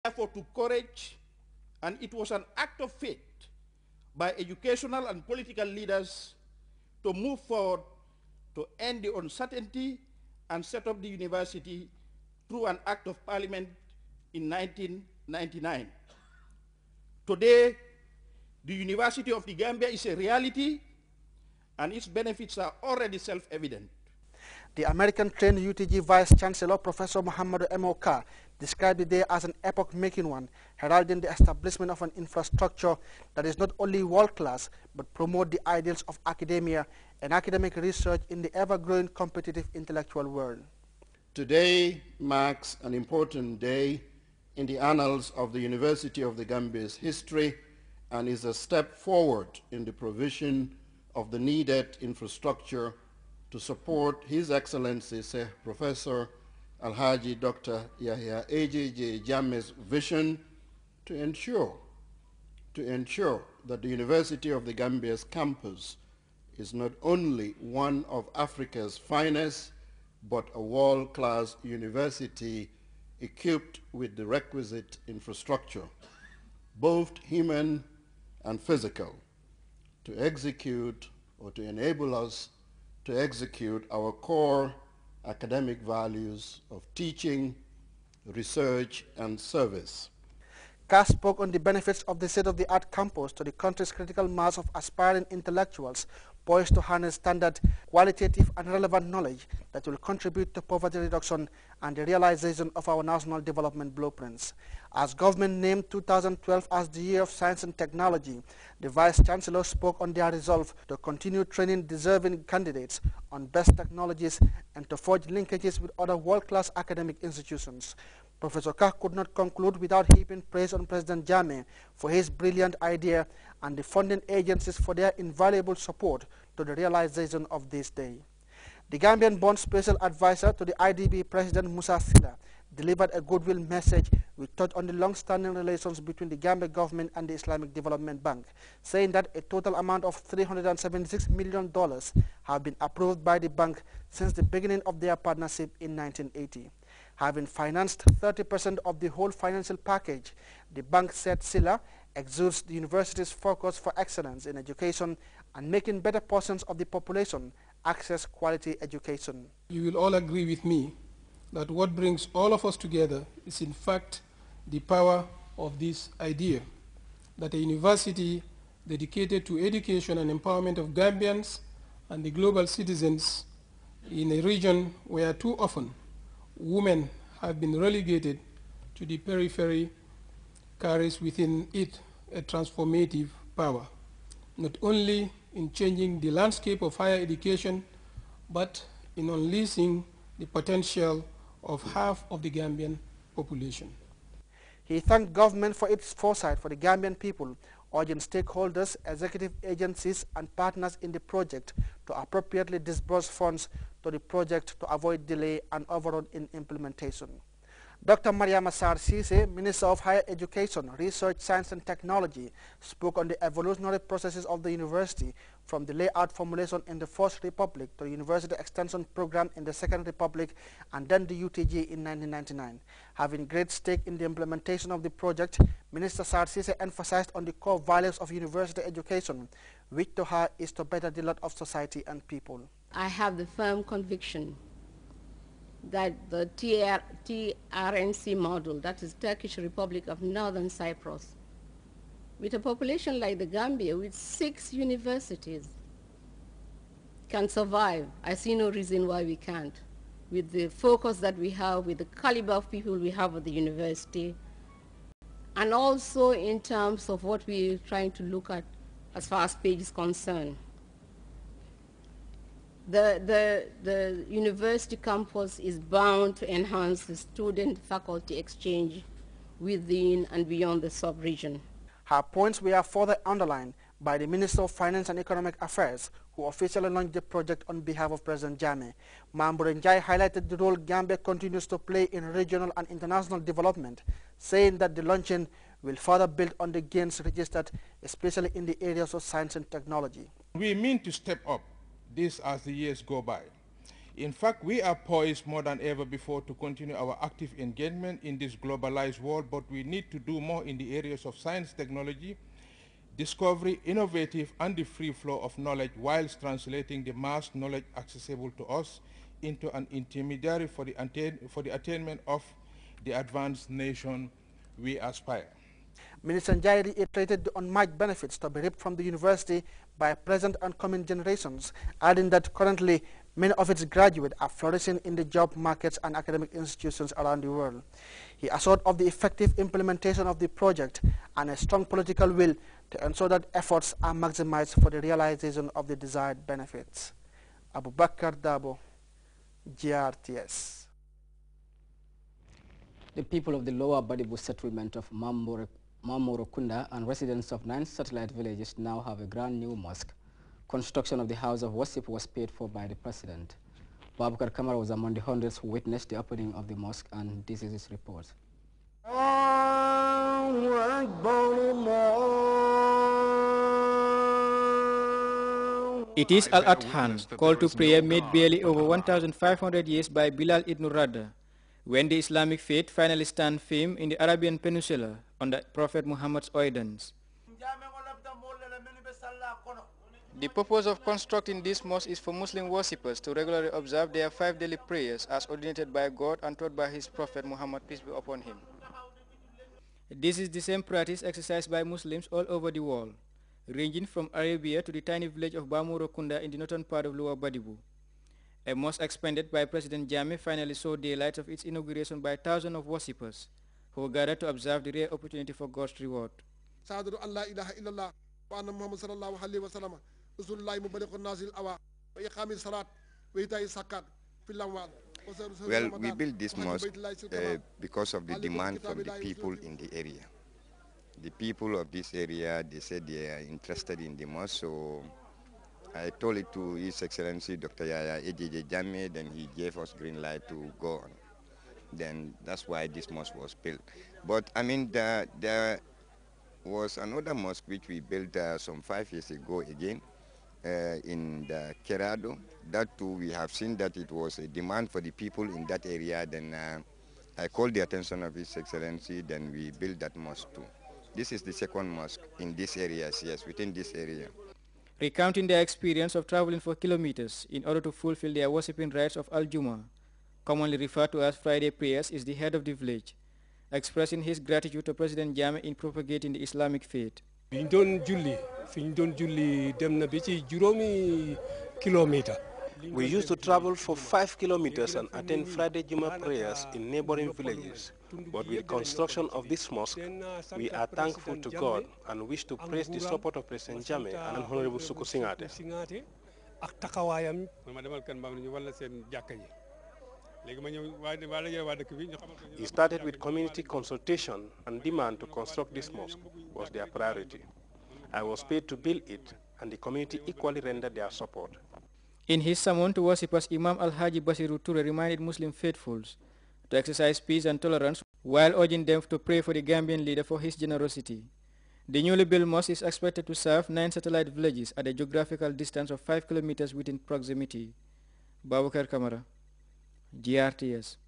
Therefore, to courage, and it was an act of faith by educational and political leaders to move forward to end the uncertainty and set up the university through an act of parliament in 1999. Today, the University of the Gambia is a reality, and its benefits are already self-evident. The American-trained UTG Vice-Chancellor, Professor Muhammadu M.O.K., described the day as an epoch-making one, heralding the establishment of an infrastructure that is not only world-class, but promote the ideals of academia and academic research in the ever-growing competitive intellectual world. Today marks an important day in the annals of the University of the Gambia's history and is a step forward in the provision of the needed infrastructure to support His Excellency Professor Alhaji Dr. Yahya A.J.J. Jammeh's vision to ensure that the University of the Gambia's campus is not only one of Africa's finest, but a world-class university equipped with the requisite infrastructure, both human and physical, to execute or to enable us to execute our core academic values of teaching, research, and service. Cass spoke on the benefits of the state-of-the-art campus to the country's critical mass of aspiring intellectuals poised to harness standard, qualitative, and relevant knowledge that will contribute to poverty reduction and the realization of our national development blueprints. As government named 2012 as the Year of Science and Technology, the Vice-Chancellor spoke on their resolve to continue training deserving candidates on best technologies and to forge linkages with other world-class academic institutions. Professor Kah could not conclude without heaping praise on President Jammeh for his brilliant idea and the funding agencies for their invaluable support to the realization of this day. The Gambian-born special advisor to the IDB President Musa Sila delivered a goodwill message which touched on the long-standing relations between the Gambia government and the Islamic Development Bank, saying that a total amount of $376 million have been approved by the bank since the beginning of their partnership in 1980. Having financed 30% of the whole financial package, the bank, said Sila, exudes the university's focus for excellence in education and making better portions of the population access quality education. You will all agree with me that what brings all of us together is in fact the power of this idea, that a university dedicated to education and empowerment of Gambians and the global citizens in a region where too often women have been relegated to the periphery carries within it a transformative power, not only in changing the landscape of higher education, but in unleashing the potential of half of the Gambian population. He thanked government for its foresight for the Gambian people, urging stakeholders, executive agencies, and partners in the project to appropriately disburse funds to the project to avoid delay and overrun in implementation. Dr. Mariama Sarr Sise, Minister of Higher Education, Research, Science and Technology, spoke on the evolutionary processes of the university from the layout formulation in the First Republic to the University Extension Program in the Second Republic and then the UTG in 1999. Having great stake in the implementation of the project, Minister Sarr Sise emphasized on the core values of university education, which to her is to better the lot of society and people. I have the firm conviction that the TRNC model, that is Turkish Republic of Northern Cyprus, with a population like the Gambia with 6 universities, can survive. I see no reason why we can't. With the focus that we have, with the caliber of people we have at the university, and also in terms of what we're trying to look at as far as PAGE is concerned. The university campus is bound to enhance the student-faculty exchange within and beyond the sub-region. Her points were further underlined by the Minister of Finance and Economic Affairs, who officially launched the project on behalf of President Jammeh. Mamboure Njie highlighted the role Gambia continues to play in regional and international development, saying that the launching will further build on the gains registered, especially in the areas of science and technology. We mean to step up this as the years go by. In fact, we are poised more than ever before to continue our active engagement in this globalized world, but we need to do more in the areas of science, technology, discovery, innovative, and the free flow of knowledge whilst translating the mass knowledge accessible to us into an intermediary for the attainment of the advanced nation we aspire. Minister Njai reiterated the unmatched benefits to be reaped from the university by present and coming generations, adding that currently many of its graduates are flourishing in the job markets and academic institutions around the world. He assured of the effective implementation of the project and a strong political will to ensure that efforts are maximized for the realization of the desired benefits. Abu Bakr Dabo, GRTS. The people of the lower Badibu settlement of Mamorokunda and residents of 9 satellite villages now have a grand new mosque. Construction of the house of worship was paid for by the president. Babukar Kamara was among the hundreds who witnessed the opening of the mosque, and this is his report. It is Al-Adhan, call to prayer made barely over 1,500 years by Bilal ibn Rada, when the Islamic faith finally stand firm in the Arabian Peninsula under Prophet Muhammad's ordinance. The purpose of constructing this mosque is for Muslim worshippers to regularly observe their 5 daily prayers as ordained by God and taught by his Prophet Muhammad, peace be upon him. This is the same practice exercised by Muslims all over the world, ranging from Arabia to the tiny village of Bamurokunda in the northern part of Lower Badibu. A mosque expanded by President Jammeh finally saw daylight of its inauguration by thousands of worshippers who gathered to observe the rare opportunity for God's reward. Well, we built this mosque because of the demand from the people in the area. The people of this area, they said they are interested in the mosque, so I told it to His Excellency Dr. Yaya Ejije Jammeh, then he gave us green light to go on. Then that's why this mosque was built. But I mean, there was another mosque which we built some 5 years ago again in the Kerado. That too, we have seen that it was a demand for the people in that area. Then I called the attention of His Excellency, then we built that mosque too. This is the second mosque in this area, yes, within this area. Recounting their experience of traveling for kilometers in order to fulfill their worshipping rites of Al-Jumu'ah, commonly referred to as Friday prayers, is the head of the village, expressing his gratitude to President Jammeh in propagating the Islamic faith. We used to travel for 5 kilometers and attend Friday Juma prayers in neighboring villages. But with the construction of this mosque, we are thankful to God and wish to praise the support of President Jammeh and Honorable Suku Singate. It started with community consultation, and demand to construct this mosque was their priority. I was paid to build it, and the community equally rendered their support. In his sermon to worshippers, Imam Al-Haji Basiru Ture reminded Muslim faithfuls to exercise peace and tolerance while urging them to pray for the Gambian leader for his generosity. The newly built mosque is expected to serve 9 satellite villages at a geographical distance of 5 kilometers within proximity. Babukar Kamara, GRTS.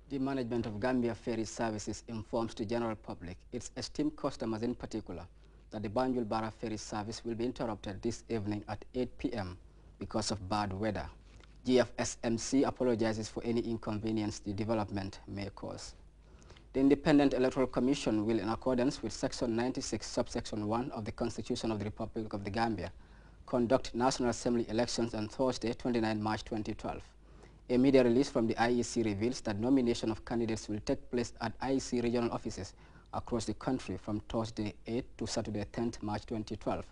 The management of Gambia Ferry Services informs the general public, its esteemed customers in particular, that the Banjul Barra Ferry service will be interrupted this evening at 8 p.m. because of bad weather. GFSMC apologizes for any inconvenience the development may cause. The Independent Electoral Commission will, in accordance with Section 96, subsection 1 of the Constitution of the Republic of the Gambia, conduct National Assembly elections on Thursday, 29 March 2012. A media release from the IEC reveals that nomination of candidates will take place at IEC regional offices across the country from Thursday 8 to Saturday 10th March 2012.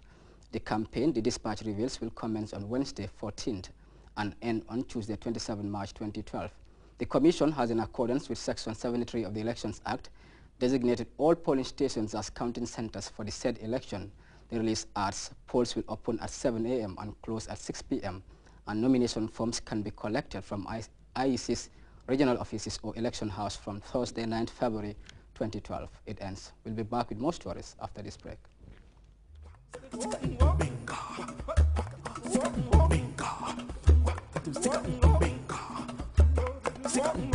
The campaign, the dispatch reveals, will commence on Wednesday 14th and end on Tuesday 27 March 2012. The Commission has, in accordance with Section 73 of the Elections Act, designated all polling stations as counting centers for the said election. The release adds polls will open at 7 a.m. and close at 6 p.m. and nomination forms can be collected from IEC's regional offices or election house from Thursday 9th February 2012. It ends. We'll be back with more stories after this break. Bingo. Bingo. Sika